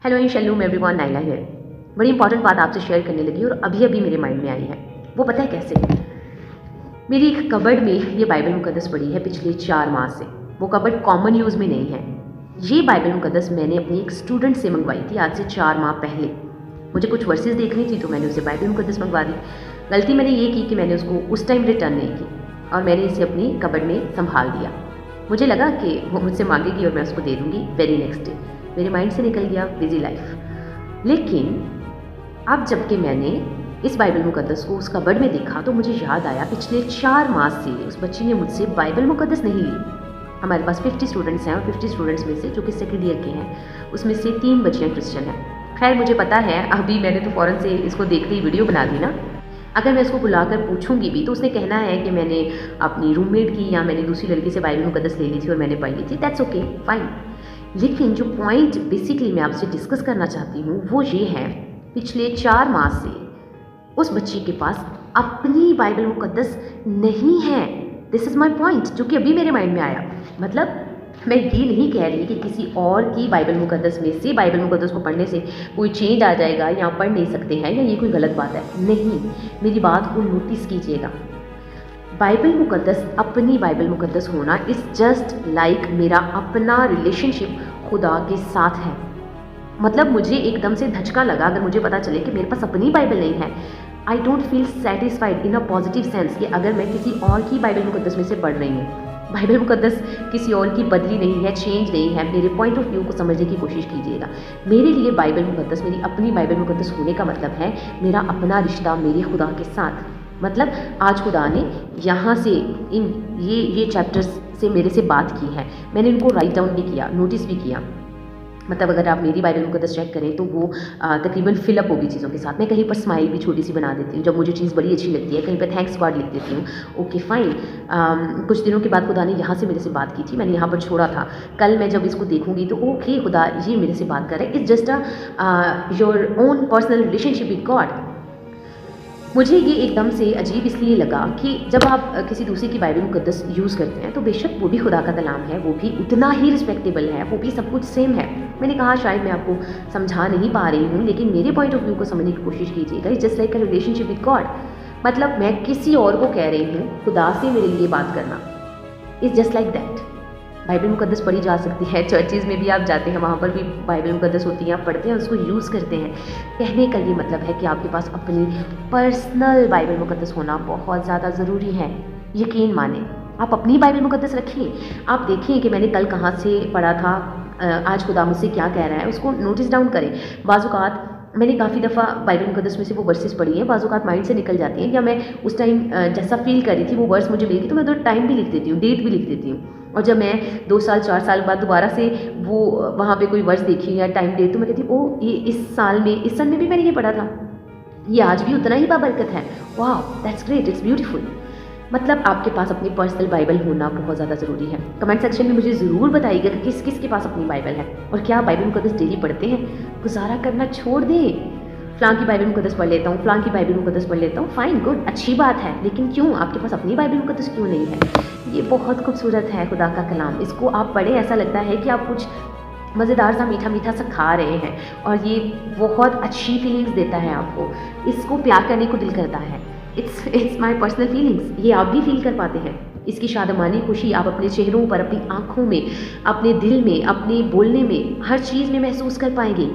Hello Shallum everyone, Naila here. बड़ी important बात आपसे शेयर करने लगी और अभी अभी मेरे माइंड में आई है। वो पता है कैसे? मेरी एक कबर्ड में ये बाइबल मुकद्दस पड़ी है पिछले 4 माह से। वो कबर्ड कॉमन यूज़ में नहीं है। ये बाइबल मुकद्दस मैंने अपनी एक स्टूडेंट से मंगवाई थी आज से 4 माह पहले। मुझे कुछ वर्सेस देखनी थी तो मैंने उसे बाइबल मुकद्दस मंगवा दी। गलती मैंने ये की कि मैंने उसको उस टाइम रिटर्न नहीं की और मैंने इसे अपनी कबर्ड में संभाल दिया। मुझे लगा कि वो मुझसे मांगेगी और मैं उसको दे दूँगी वेरी नेक्स्ट डे। मेरे माइंड से निकल गया बिजी लाइफ। लेकिन अब जबकि मैंने इस बाइबल मुकद्दस को उस कबर्ड में देखा तो मुझे याद आया पिछले 4 माह से उस बच्ची ने मुझसे बाइबल मुकद्दस नहीं ली। हमारे पास 50 स्टूडेंट्स हैं और 50 स्टूडेंट्स में से जो कि सेकेंड ईयर के हैं उसमें से 3 बच्चियाँ क्रिश्चियन हैं। खैर मुझे पता है, अभी मैंने तो फ़ौरन से इसको देखते ही वीडियो बना दी ना। अगर मैं इसको बुलाकर पूछूंगी भी तो उसने कहना है कि मैंने अपनी रूममेट की या मैंने दूसरी लड़की से बाइबल मुकद्दस ले ली थी और मैंने पढ़ ली थी। That's okay, fine. लेकिन जो पॉइंट बेसिकली मैं आपसे डिस्कस करना चाहती हूँ वो ये है, पिछले 4 माह से उस बच्ची के पास अपनी बाइबल मुकद्दस नहीं है। दिस इज़ माई पॉइंट, जो कि अभी मेरे माइंड में आया। मतलब मैं ये नहीं कह रही कि किसी और की बाइबल मुकद्दस में से बाइबल मुकद्दस को पढ़ने से कोई चेंज आ जाएगा या पढ़ नहीं सकते हैं या ये कोई गलत बात है। नहीं, मेरी बात को नोटिस कीजिएगा। बाइबल मुकद्दस अपनी बाइबल मुकद्दस होना इज़ जस्ट लाइक मेरा अपना रिलेशनशिप खुदा के साथ है। मतलब मुझे एकदम से धचका लगा अगर मुझे पता चले कि मेरे पास अपनी बाइबल नहीं है। I don't feel satisfied in a positive sense कि अगर मैं किसी और की बाइबल मुकद्दस में से पढ़ रही हूँ। बाइबल मुकद्दस किसी और की बदली नहीं है, चेंज नहीं है। मेरे पॉइंट ऑफ व्यू को समझने की कोशिश कीजिएगा। मेरे लिए बाइबल मुकद्दस मेरी अपनी बाइबल मुकद्दस होने का मतलब है मेरा अपना रिश्ता मेरे खुदा के साथ। मतलब आज खुदा ने यहाँ से इन ये चैप्टर्स से मेरे से बात की है। मैंने इनको राइट डाउन भी किया, नोटिस भी किया। मतलब अगर आप मेरी बाइबल मुकद्दस चेक करें तो वो तकरीबन फिलअप होगी चीज़ों के साथ। मैं कहीं पर स्माइल भी छोटी सी बना देती हूँ जब मुझे चीज़ बड़ी अच्छी लगती है, कहीं पर थैंक्स गॉड लिख देती हूँ। Okay fine. कुछ दिनों के बाद खुदा ने यहाँ से मेरे से बात की थी, मैंने यहाँ पर छोड़ा था। कल मैं जब इसको देखूँगी तो ओके खुदा ये मेरे से बात कर रहा है। It's just your own personal relationship with God. मुझे ये एकदम से अजीब इसलिए लगा कि जब आप किसी दूसरे की बाइबल मुकद्दस यूज़ करते हैं तो बेशक वो भी खुदा का कलाम है, वो भी उतना ही रिस्पेक्टेबल है, वो भी सब कुछ सेम है। मैंने कहा शायद मैं आपको समझा नहीं पा रही हूँ, लेकिन मेरे पॉइंट ऑफ व्यू को समझने की कोशिश कीजिएगा। It's just like a relationship with God. मतलब मैं किसी और को कह रही हूँ खुदा से मेरे लिए बात करना। It's just like that. Bible मुकद्दस पढ़ी जा सकती है, चर्चेज़ में भी आप जाते हैं वहाँ पर भी बाइबल मुकद्दस होती है, आप पढ़ते हैं, उसको यूज़ करते हैं। कहने का ये मतलब है कि आपके पास अपनी पर्सनल बाइबल मुकद्दस होना बहुत ज़्यादा ज़रूरी है। यकीन माने, आप अपनी बाइबल मुकद्दस रखिए। आप देखिए कि मैंने कल कहाँ से पढ़ा था, आज खुदा मुझसे क्या कह रहा है, उसको नोटिस डाउन करें। बाज़-औक़ात मैंने काफ़ी दफ़ा बाइबल मुकद्दस में से वो वर्सेस पढ़ी हैं, बाज़-औक़ात माइंड से निकल जाती हैं, या मैं उस टाइम जैसा फील कर रही थी वो वर्स मुझे मिल गई तो मैं उधर टाइम भी लिख देती हूँ, डेट भी लिख देती हूँ। और जब मैं 2 साल 4 साल बाद दोबारा से वो वहाँ पे कोई वर्स देखी या टाइम डेट तो मैं कहती हूँ ओह ये इस साल में भी मैंने ये पढ़ा था, ये आज भी उतना ही बाबरकत है। वाह दैट्स ग्रेट, इट्स ब्यूटीफुल। मतलब आपके पास अपनी पर्सनल बाइबल होना बहुत ज़्यादा ज़रूरी है। कमेंट सेक्शन में मुझे ज़रूर बताइएगा कि किस किस के पास अपनी बाइबल है और क्या बाइबल मुकद्दस डेली पढ़ते हैं। गुजारा करना छोड़ दें, फ़लाँ की बाइबल मुकद्दस पढ़ लेता हूँ, फ़लाँ की बाइबल मुकद्दस पढ़ लेता हूँ, फ़ाइन गुड, अच्छी बात है। लेकिन क्यों आपके पास अपनी बाइबल मुकद्दस क्यों नहीं है? ये बहुत खूबसूरत है खुदा का कलाम। इसको आप पढ़ें, ऐसा लगता है कि आप कुछ मज़ेदार सा मीठा मीठा सा खा रहे हैं और ये बहुत अच्छी फीलिंग्स देता है आपको। इसको प्यार करने को दिल करता है। It's my personal feelings. ये आप भी फील कर पाते हैं। इसकी शादमानी खुशी आप अपने चेहरों पर, अपनी आँखों में, अपने दिल में, अपने बोलने में, हर चीज़ में महसूस कर पाएंगे।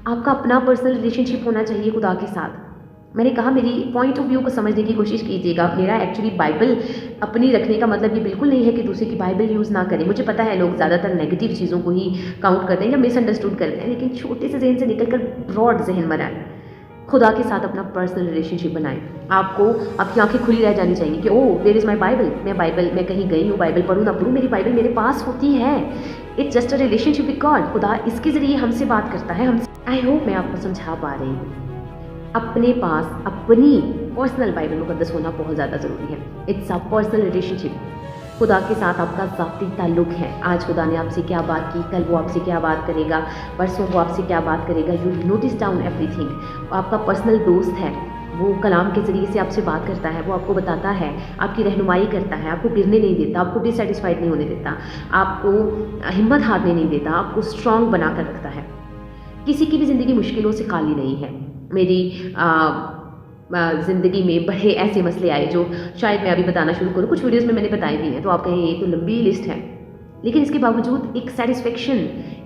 आपका अपना पर्सनल रिलेशनशिप होना चाहिए खुदा के साथ। मैंने कहा मेरी पॉइंट ऑफ व्यू को समझने की कोशिश कीजिएगा। मेरा एक्चुअली बाइबल अपनी रखने का मतलब ये बिल्कुल नहीं है कि दूसरे की बाइबल यूज़ ना करें। मुझे पता है लोग ज़्यादातर नेगेटिव चीज़ों को ही काउंट करते हैं या मिसअंडरस्टूड करते हैं, लेकिन छोटे से जहन से निकलकर ब्रॉड जहन बनाएं। खुदा के साथ अपना पर्सनल रिलेशनशिप बनाएं। आपको आपकी आंखें खुली रह जानी चाहिए कि ओह वेयर इज़ माई बाइबल। मैं कहीं गई हूँ, बाइबल पढ़ूँ ना पढ़ूँ, मेरी बाइबल मेरे पास होती है। It's just a relationship with God. खुदा इसके ज़रिए हमसे बात करता है। हमसे आई होप मैं आपको समझा पा रही हूँ। अपने पास अपनी पर्सनल बाइबल मुकद्दस होना बहुत ज़्यादा ज़रूरी है। It's a personal relationship. खुदा के साथ आपका ज़ाती ताल्लुक़ है। आज खुदा ने आपसे क्या बात की, कल वो आपसे क्या बात करेगा, परसों वो आपसे क्या बात करेगा। You notice down everything. आपका पर्सनल दोस्त है, वो कलाम के ज़रिए से आपसे बात करता है, वो आपको बताता है, आपकी रहनुमाई करता है, आपको गिरने नहीं देता, आपको डिससेटिस्फाइड नहीं होने देता, आपको हिम्मत हारने नहीं देता, आपको स्ट्रॉन्ग बना कर रखता है। किसी की भी ज़िंदगी मुश्किलों से खाली नहीं है। मेरी ज़िंदगी में बड़े ऐसे मसले आए जो शायद मैं अभी बताना शुरू करूँ, कुछ वीडियोज़ में मैंने बताए भी हैं, तो आप कहें ये तो लंबी लिस्ट है, लेकिन इसके बावजूद एक सेटिस्फेक्शन,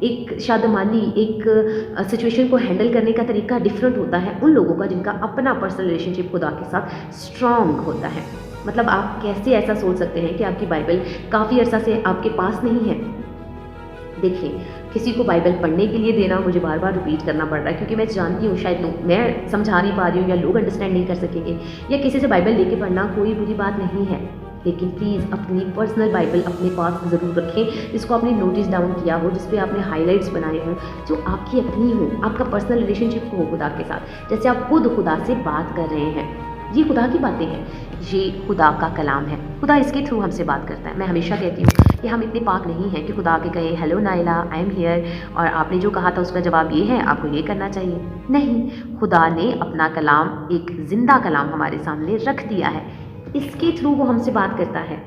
एक शादमानी, एक सिचुएशन को हैंडल करने का तरीका डिफरेंट होता है उन लोगों का जिनका अपना पर्सनल रिलेशनशिप खुदा के साथ स्ट्रॉन्ग होता है। मतलब आप कैसे ऐसा सोच सकते हैं कि आपकी बाइबल काफ़ी अर्सा से आपके पास नहीं है। देखिए, किसी को बाइबल पढ़ने के लिए देना मुझे बार बार रिपीट करना पड़ रहा है, क्योंकि मैं जानती हूँ शायद लोग, मैं समझा नहीं पा रही हूँ या लोग अंडरस्टैंड नहीं कर सकेंगे, या किसी से बाइबल लेके पढ़ना कोई बुरी बात नहीं है, लेकिन प्लीज़ अपनी पर्सनल बाइबल अपने पास ज़रूर रखें, जिसको आपने नोटिस डाउन किया हो, जिस पे आपने हाइलाइट्स बनाए हों, जो आपकी अपनी हो, आपका पर्सनल रिलेशनशिप हो खुदा के साथ, जैसे आप खुद खुदा से बात कर रहे हैं। ये खुदा की बातें हैं, ये खुदा का कलाम है। खुदा इसके थ्रू हमसे बात करता है। मैं हमेशा कहती हूँ कि हम इतने पाक नहीं हैं कि खुदा आके कहे hello Naila, I am here, और आपने जो कहा था उसका जवाब ये है, आपको ये करना चाहिए। नहीं, खुदा ने अपना कलाम, एक ज़िंदा कलाम हमारे सामने रख दिया है, इसके थ्रू वो हमसे बात करता है।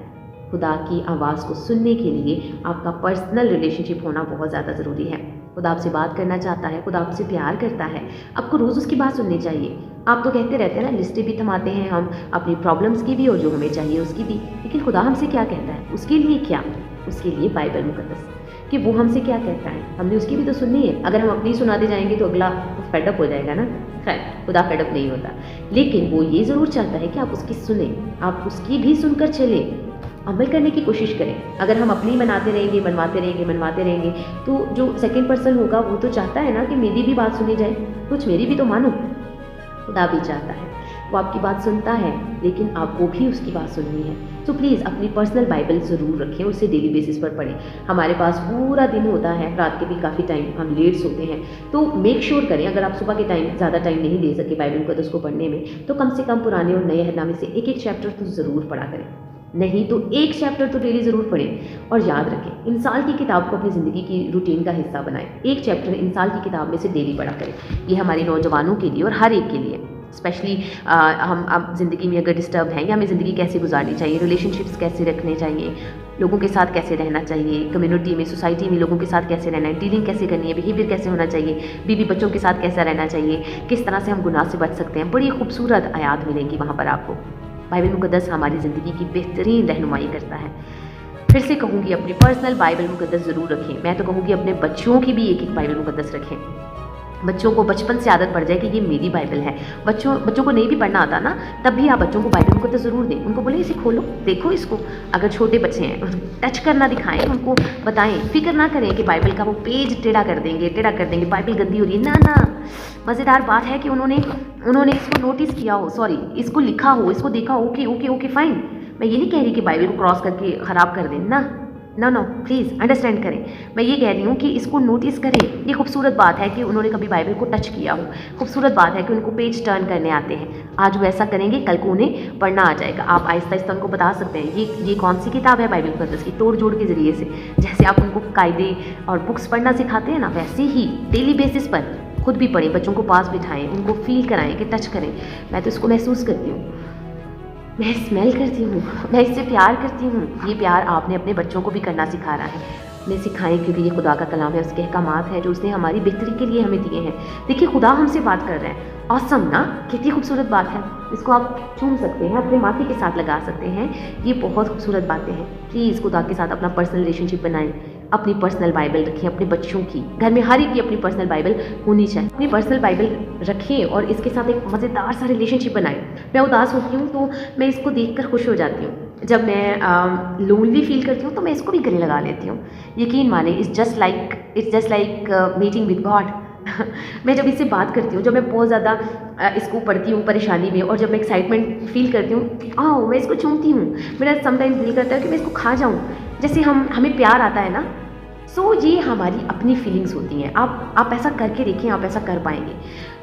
खुदा की आवाज़ को सुनने के लिए आपका पर्सनल रिलेशनशिप होना बहुत ज़्यादा ज़रूरी है। खुदा आपसे बात करना चाहता है, खुदा आपसे प्यार करता है, आपको रोज़ उसकी बात सुननी चाहिए। आप तो कहते रहते हैं ना, लिस्टें भी थमाते हैं हम अपनी प्रॉब्लम्स की भी और जो हमें चाहिए उसकी भी, लेकिन खुदा हमसे क्या कहता है, उसके लिए क्या, उसके लिए बाइबल मुकद्दस, कि वो हमसे क्या कहता है, हमने उसकी भी तो सुननी है। अगर हम अपनी सुनाते जाएंगे तो अगला फेडअप हो जाएगा ना। खैर, खुदा फेडअप नहीं होता, लेकिन वो ये ज़रूर चाहता है कि आप उसकी सुने, आप उसकी भी सुनकर चलें, अमल करने की कोशिश करें। अगर हम अपनी बनाते रहेंगे, मनवाते रहेंगे, तो जो सेकंड पर्सन होगा वो तो चाहता है ना कि मेरी भी बात सुनी जाए, कुछ मेरी भी तो मानो। खुदा भी चाहता है, वो आपकी बात सुनता है, लेकिन आपको भी उसकी बात सुननी है। तो प्लीज़ अपनी पर्सनल बाइबल ज़रूर रखें, उसे डेली बेसिस पर पढ़ें। हमारे पास पूरा दिन होता है, रात के भी काफ़ी टाइम हम लेट सोते हैं, तो मेक श्योर करें, अगर आप सुबह के टाइम ज़्यादा टाइम नहीं दे सके बाइबल को उसको पढ़ने में, तो कम से कम पुराने और नए अहदनामे से एक एक चैप्टर तो ज़रूर पढ़ा करें। नहीं तो एक चैप्टर तो डेली ज़रूर पढ़ें। और याद रखें, इंसाल की किताब को अपनी ज़िंदगी की रूटीन का हिस्सा बनाएं। एक चैप्टर इंसाल की किताब में से डेली पढ़ा करें। ये हमारे नौजवानों के लिए और हर एक के लिए, स्पेशली हम अब ज़िंदगी में अगर डिस्टर्ब हैं, या हमें ज़िंदगी कैसे गुजारनी चाहिए, रिलेशनशिप्स कैसे रखने चाहिए, लोगों के साथ कैसे रहना चाहिए, कम्युनिटी में, सोसाइटी में लोगों के साथ कैसे रहना है, डीलिंग कैसे करनी है, बिहेवियर कैसे होना चाहिए, बीवी बच्चों के साथ कैसा रहना चाहिए, किस तरह से हम गुनाह से बच सकते हैं, बड़ी खूबसूरत आयात मिलेंगी वहाँ पर आपको। बाइबल मुकद्दस हमारी ज़िंदगी की बेहतरीन रहनुमाई करता है। फिर से कहूँगी, अपनी पर्सनल बाइबल मुकद्दस ज़रूर रखें। मैं तो कहूँगी अपने बच्चों की भी एक एक बाइबल मुकद्दस रखें। बच्चों को बचपन से आदत पड़ जाए कि ये मेरी बाइबल है। बच्चों को नहीं भी पढ़ना आता ना, तब भी आप बच्चों को बाइबल मुकद्दस ज़रूर दें। उनको बोले इसे खोलो, देखो इसको। अगर छोटे बच्चे हैं, टच करना दिखाएं, उनको बताएं, फिक्र ना करें कि बाइबल का वो पेज टेढ़ा कर देंगे, बाइबल गंदी हो रही है। ना, मज़ेदार बात है कि उन्होंने इसको नोटिस किया हो, सॉरी, इसको लिखा हो, इसको देखा हो, ओके फाइन। मैं ये नहीं कह रही कि बाइबल को क्रॉस करके ख़राब कर दें, ना, प्लीज़ अंडरस्टैंड करें। मैं ये कह रही हूँ कि इसको नोटिस करें। ये खूबसूरत बात है कि उन्होंने कभी बाइबल को टच किया हो, खूबसूरत बात है कि उनको पेज टर्न करने आते हैं। आज वो ऐसा करेंगे, कल को उन्हें पढ़ना आ जाएगा। आप आहिस्ता आहिस्ता उनको बता सकते हैं ये कौन सी किताब है बाइबल मुकद्दस की, तोड़ जोड़ के ज़रिए से। जैसे आप उनको कायदे और बुक्स पढ़ना सिखाते हैं ना, वैसे ही डेली बेसिस पर खुद भी पढ़ें, बच्चों को पास बिठाएं, उनको फील कराएं कि टच करें। मैं तो इसको महसूस करती हूँ, मैं स्मेल करती हूँ, मैं इससे प्यार करती हूँ। ये प्यार आपने अपने बच्चों को भी करना सिखा रहा है। उन्हें सिखाएं, क्योंकि ये खुदा का कलाम है, उसके अहकामात हैं जो उसने हमारी बेहतरी के लिए हमें दिए हैं। देखिए, खुदा हमसे बात कर रहे हैं, ऑसम ना, कितनी खूबसूरत बात है। इसको आप चूम सकते हैं, अपने माथे के साथ लगा सकते हैं। ये बहुत खूबसूरत बातें हैं। प्लीज़ खुदा के साथ अपना पर्सनल रिलेशनशिप बनाएं। अपनी पर्सनल बाइबल रखें अपने बच्चों की। घर में हर एक की अपनी पर्सनल बाइबल होनी चाहिए। अपनी पर्सनल बाइबल रखें और इसके साथ एक मज़ेदार सा रिलेशनशिप बनाएं। मैं उदास होती हूँ तो मैं इसको देखकर खुश हो जाती हूँ। जब मैं लोनली फील करती हूँ तो मैं इसको भी गले लगा लेती हूँ। यकीन माने, it's just like meeting with God. मैं जब इससे बात करती हूँ, जब मैं बहुत ज़्यादा इसको पढ़ती हूँ परेशानी में, और जब मैं एक्साइटमेंट फील करती हूँ, मैं इसको चूमती हूँ। मेरा समटाइम्स दिल करता है कि मैं इसको खा जाऊँ, जैसे हमें प्यार आता है ना। सो ये हमारी अपनी फीलिंग्स होती हैं। आप ऐसा करके देखें, आप ऐसा कर पाएंगे।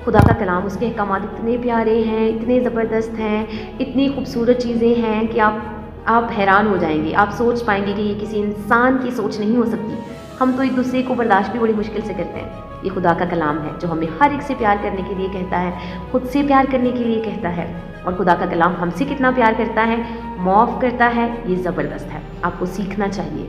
खुदा का कलाम, उसके अहकामात इतने प्यारे हैं, इतने ज़बरदस्त हैं, इतनी खूबसूरत चीज़ें हैं कि आप हैरान हो जाएंगे। आप सोच पाएंगे कि ये किसी इंसान की सोच नहीं हो सकती। हम तो एक दूसरे को बर्दाश्त भी बड़ी मुश्किल से करते हैं। ये खुदा का कलाम है जो हमें हर एक से प्यार करने के लिए कहता है, खुद से प्यार करने के लिए कहता है। और खुदा का कलाम हमसे कितना प्यार करता है, माफ़ करता है, ये ज़बरदस्त है। आपको सीखना चाहिए।